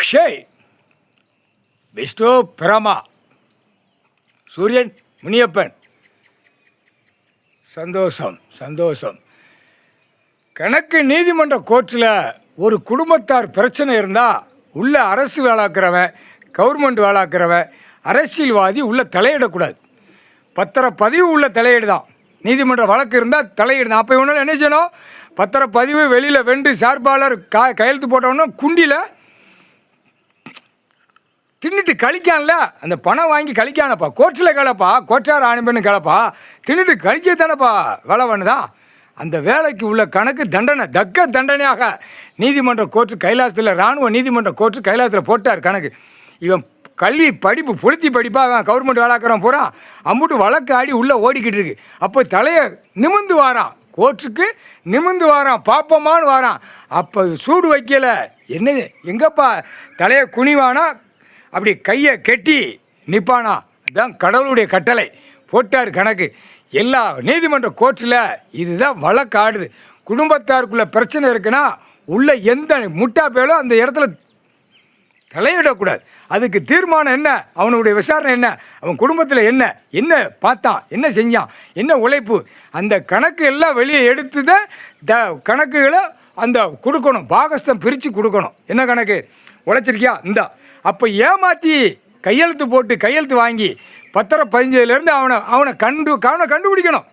அக்ஷய், விஷ்ணு, பிரமா, சூரியன், முனியப்பன். சந்தோஷம் சந்தோஷம். கணக்கு நீதிமன்ற கோர்ட்டில் ஒரு குடும்பத்தார் பிரச்சனை இருந்தால் உள்ள அரசு வேலாக்கிறவன், கவர்மெண்ட் வேலாக்கிறவன், அரசியல்வாதி உள்ள தலையிடக்கூடாது. பத்திரப்பதிவு உள்ள தலையீடு தான். நீதிமன்ற வழக்கு இருந்தால் தலையீடு தான். அப்போ இவனால என்ன செய்யணும்? பத்திரப்பதிவு வெளியில் வென்று சார்பாளர் கையெழுத்து போட்டவொன்னா குண்டியில் தின்னுட்டு கழிக்கான்ல, அந்த பணம் வாங்கி கழிக்கானப்பா. கோர்ட்டில் கிளப்பா, கோச்சார் ஆணிப்பெண்ணு கிளப்பா, தின்னுட்டு கழிக்கத்தானப்பா வேலை பண்ணுதான். அந்த வேலைக்கு உள்ள கணக்கு தண்டனை, தக்க தண்டனையாக நீதிமன்ற கோர்ட்டு கைலாசத்தில், இராணுவ நீதிமன்ற கோர்ட்டு கைலாசத்தில் போட்டார் கணக்கு. இவன் கல்வி படிப்பு பொருத்தி படிப்பாக அவன் கவர்மெண்ட் வேலைக்கிறவன் பூரா அம்புட்டு வழக்கு ஆடி உள்ளே ஓடிக்கிட்டு இருக்கு. அப்போ தலையை நிமிந்து வாரான், கோர்ட்டுக்கு நிமிந்து வாரான், பாப்பமானு வாரான். அப்போ சூடு வைக்கலை. என்ன எங்கப்பா தலையை குனிவானா, அப்படி கையை கெட்டி நிற்பானா. அதுதான் கடவுளுடைய கட்டளை. போட்டார் கணக்கு. எல்லா நீதிமன்ற கோர்ட்டில் இதுதான் வழக்கு ஆடுது. குடும்பத்தாருக்குள்ள பிரச்சனை இருக்குன்னா உள்ள எந்த முட்டா பேலோ அந்த இடத்துல தலையிடக்கூடாது. அதுக்கு தீர்மானம் என்ன, அவனுடைய விசாரணை என்ன, அவன் குடும்பத்தில் என்ன என்ன பார்த்தான், என்ன செஞ்சான், என்ன உழைப்பு, அந்த கணக்கு எல்லாம் வெளியே எடுத்து தான் கணக்குகளை அந்த கொடுக்கணும். பாகஸ்தம் பிரித்து கொடுக்கணும். என்ன கணக்கு உழைச்சிருக்கியா இந்தா. அப்போ ஏமாற்றி கையெழுத்து போட்டு கையெழுத்து வாங்கி பத்திரப்பதிஞ்சதுலேருந்து அவனை கண்டுபிடிக்கணும்.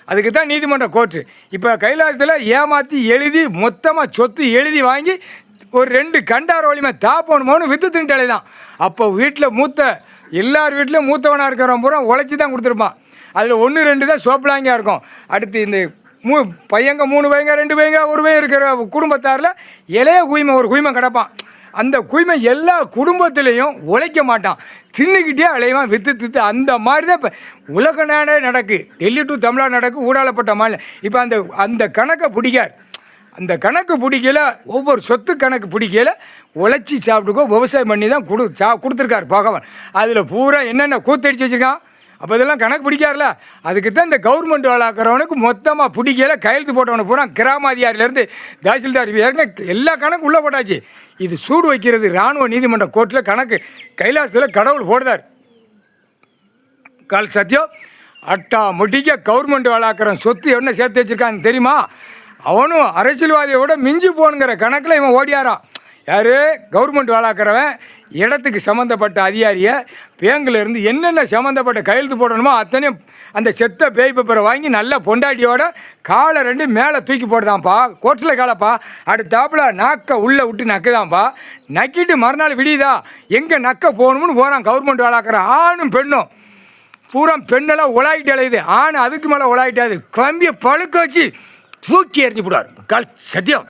அதுக்கு தான் நீதிமன்ற கோர்ட்டு. இப்போ கைலாசத்தில் ஏமாற்றி எழுதி மொத்தமாக சொத்து எழுதி வாங்கி ஒரு 2 கண்டார் வலிமை தாப்பணுமோன்னு வித்து தின்ட்டாலே தான். அப்போ வீட்டில் எல்லார் வீட்லேயும் மூத்தவனாக இருக்கிறவன் பூரா உழைச்சி தான் கொடுத்துருப்பான். அதில் 1 2 தான் சோப்பலாங்கியாக இருக்கும். அடுத்து இந்த பையங்க 3 பையங்க 2 பையங்க 1 பையன் இருக்கிற குடும்பத்தாரில் இளைய குய்மை ஒரு குய்மை கிடப்பான். அந்த குய்மை எல்லா குடும்பத்திலையும் உழைக்க மாட்டான், தின்னுக்கிட்டே அலைவான் வித்து. அந்த மாதிரி தான் இப்போ உலக நாடே நடக்கு. டெல்லி டு தமிழ்நாடு நடக்கு, ஊடாலப்பட்ட மாநிலம். இப்போ அந்த கணக்கை பிடிக்கார். அந்த கணக்கு பிடிக்கல, ஒவ்வொரு சொத்து கணக்கு பிடிக்கல, உழைச்சி சாப்பிட்டுக்கோ, விவசாயம் பண்ணி தான் கொடுத்துருக்கார் பகவான். அதில் பூரா என்னென்ன கூத்தடிச்சு வச்சுருக்கான். அப்போ இதெல்லாம் கணக்கு பிடிக்காருல. அதுக்கு தான் இந்த கவர்மெண்ட் வேலைக்கிறவனுக்கு மொத்தமாக பிடிக்கல, கையெழுத்து போட்டவனை பூரா கிராமாதிகாரிலேருந்து தாசில்தார் ஏற்கனவே எல்லா கணக்கு உள்ளே போட்டாச்சு. இது சூடு வைக்கிறது இராணுவ நீதிமன்ற கோர்ட்டில் கணக்கு கைலாசத்தில் கடவுள் போடுதார். கால் சத்தியம் அட்டா முட்டிக்க கவர்மெண்ட் வேலைக்கிறவன் சொத்து என்ன சேர்த்து வச்சுருக்கான்னு தெரியுமா? அவனும் அரசியல்வாதியை விட மிஞ்சி போனுங்கிற கணக்கில் இவன் ஓடியாரான். யார்? கவர்மெண்ட் வேலைக்கிறவன் இடத்துக்கு சம்மந்தப்பட்ட அதிகாரியை பேங்கிலேருந்து என்னென்ன சம்மந்தப்பட்ட கையெழுத்து போடணுமோ அத்தனையும் அந்த செத்த பேய் பேப்பரை வாங்கி நல்ல பொண்டாட்டியோட காலை 2 மேலே தூக்கி போடுதான்ப்பா. கோர்ட்டில் காலப்பா. அடுத்தாப்புல நாக்கை உள்ளே விட்டு நக்குதான்ப்பா. நக்கிட்டு மறுநாள் விடியுதா எங்கே நக்க போகணும்னு போகிறான் கவர்மெண்ட் வேலைக்கிறேன். ஆணும் பெண்ணும் பூரா பெண்ணெல்லாம் உலாயிட்டு அலையுது. ஆண் அதுக்கு மேலே உலாயிட்டாது. கம்பியை பழுக்க வச்சு தூக்கி எறிஞ்சு போடுவார். கால் சத்தியம்.